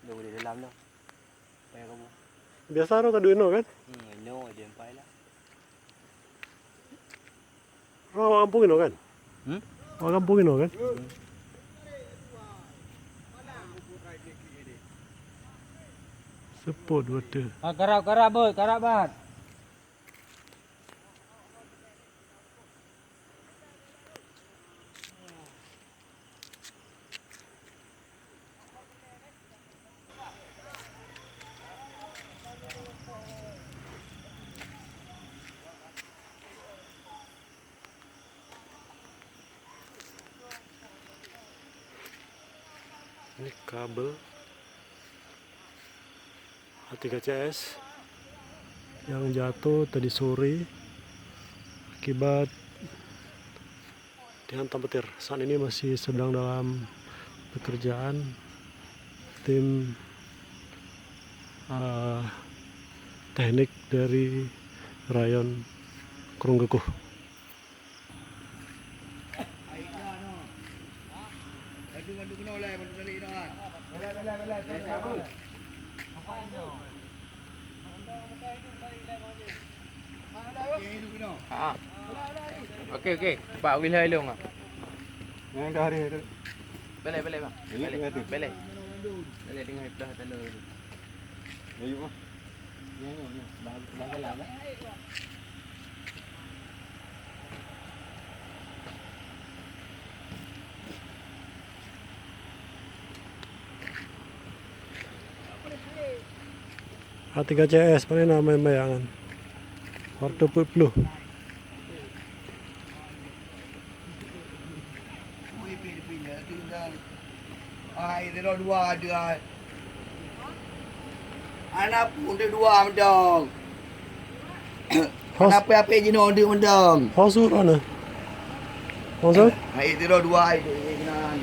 Đồ để làm đâu. Đây kamu. Biasa ro kaduino kan? Ino dia empai lah. Ro kampungin kan? Kampungin kan? Seput water. Karap bot, karap bat. Ini kabel A3CS yang jatuh tadi sore akibat dihantam petir. Saat ini masih sedang dalam pekerjaan tim teknik dari Rayon Krunggekuh. Okey. Pak Wil hai long ah. Yang dah hari itu. Balik bang. Balik. Balik dengan dah telur. Ayo mah. Dah jalan dah. A3CS paling nama bayangan. Warna putih. Dia dah dua ada. Anak pun dia dua mendong. Apa je no dia mendong. Hosur mana? Hosur? Hai dia dah dua itu kenan.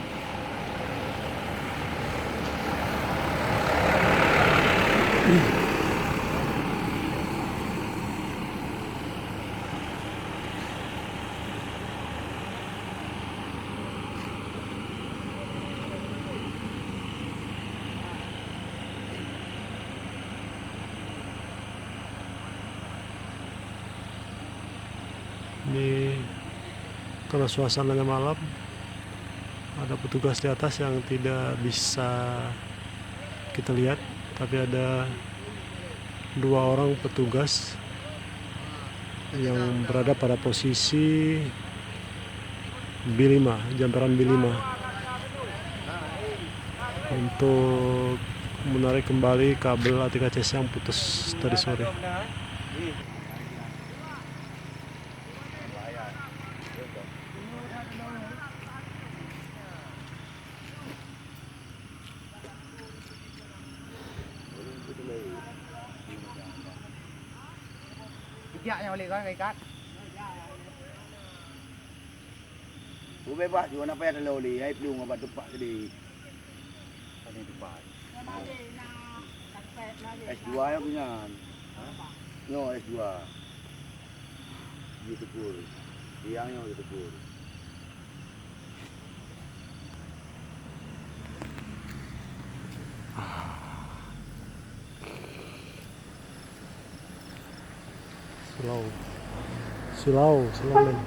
Ini karena suasananya malam, ada petugas di atas yang tidak bisa kita lihat, tapi ada 2 orang petugas yang berada pada posisi B5, jamperan B5 untuk menarik kembali kabel A3CS yang putus tadi sore. Yang boleh kan ikat. Bebas juga nak payah terlalu li, ai pelung obat tepak tadi. Tadi tepak. S2 yang punya. No S2. Gitu pun. Yang gitu pun. Silau men.